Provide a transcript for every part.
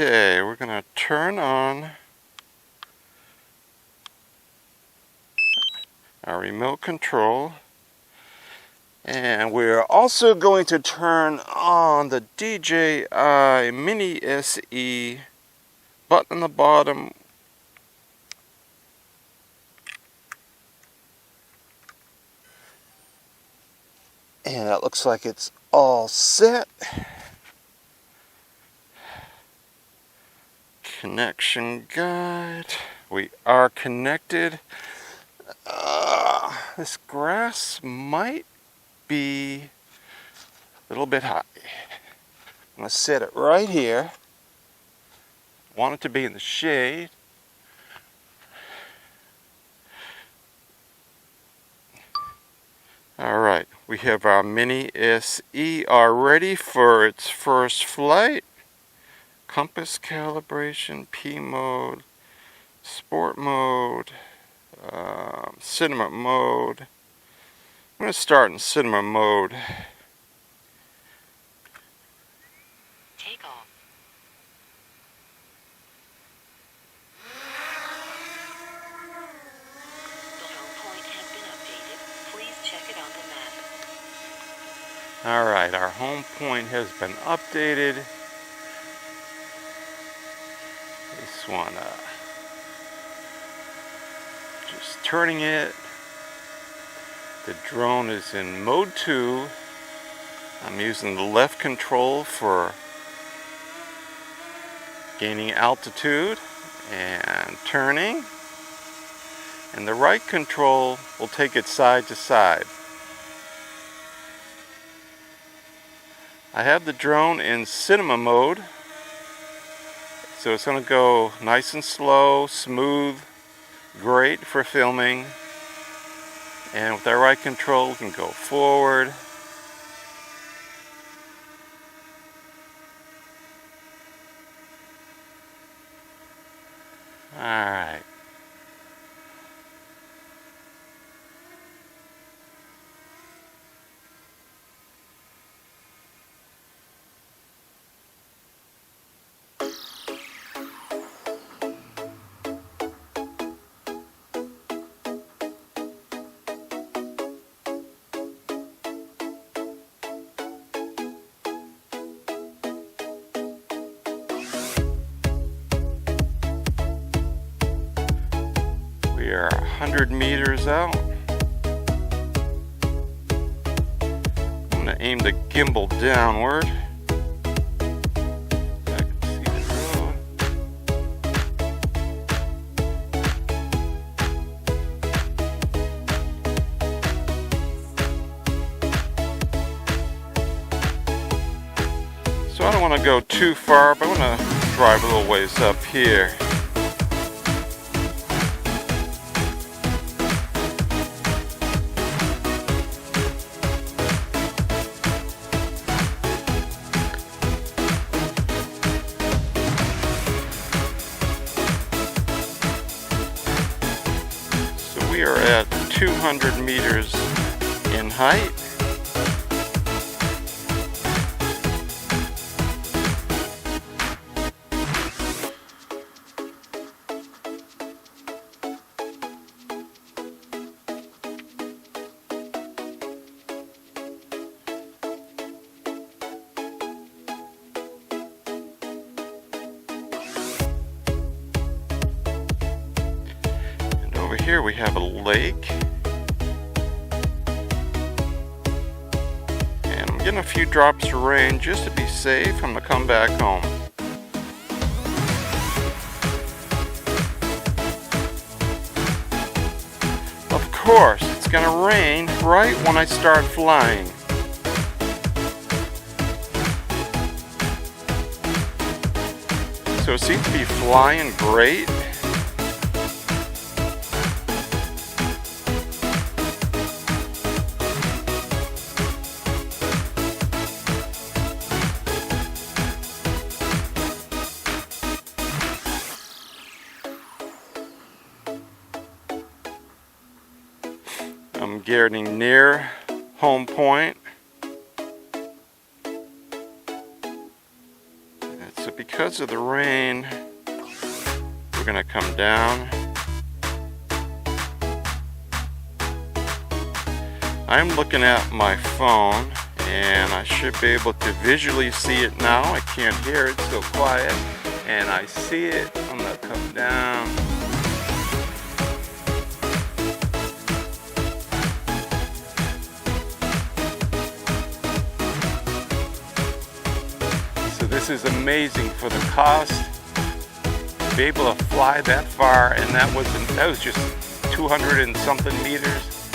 Okay, we're going to turn on our remote control, and we're also going to turn on the DJI Mini SE button on the bottom. And that looks like it's all set. Connection guide. We are connected. This grass might be a little bit high. I'm going to set it right here. Want it to be in the shade. Alright, we have our Mini SE all ready for its first flight. Compass calibration, P mode, sport mode, cinema mode. I'm going to start in cinema mode. Take off. The home point has been updated. Please check it on the map. Alright, our home point has been updated. This one, just turning it. The drone is in mode 2. I'm using the left control for gaining altitude and turning. And the right control will take it side to side. I have the drone in cinema mode. So it's going to go nice and slow, smooth, great for filming. And with our right control, we can go forward. Alright. We are 100 meters out. I'm going to aim the gimbal downward. I can see the road. So I don't want to go too far, but I want to drive a little ways up here. We are at 200 meters in height. Over here we have a lake, and I'm getting a few drops of rain just to be safe. I'm gonna come back home. Of course, it's gonna rain right when I start flying. So it seems to be flying great. I'm getting near home point. So be because of the rain, we're going to come down. I'm looking at my phone and I should be able to visually see it now. I can't hear it, so quiet. And I see it. I'm going to come down. So this is amazing for the cost. To be able to fly that far, and that was just 200 and something meters.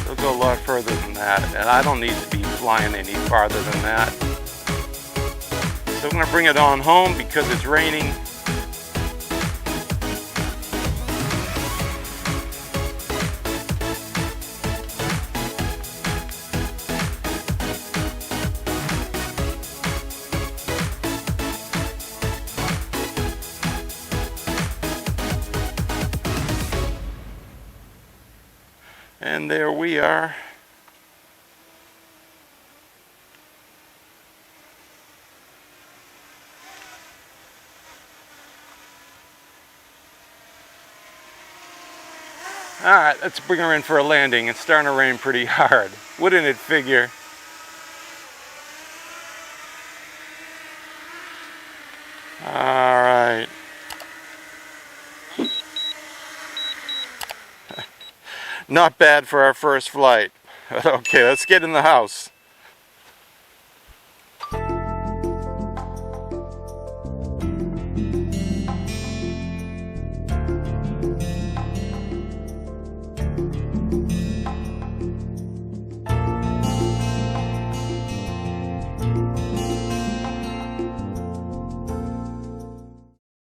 It'll go a lot further than that, and I don't need to be flying any farther than that. So I'm going to bring it on home because it's raining. And there we are. Alright, let's bring her in for a landing. It's starting to rain pretty hard. Wouldn't it figure? Alright. Not bad for our first flight. Okay, let's get in the house.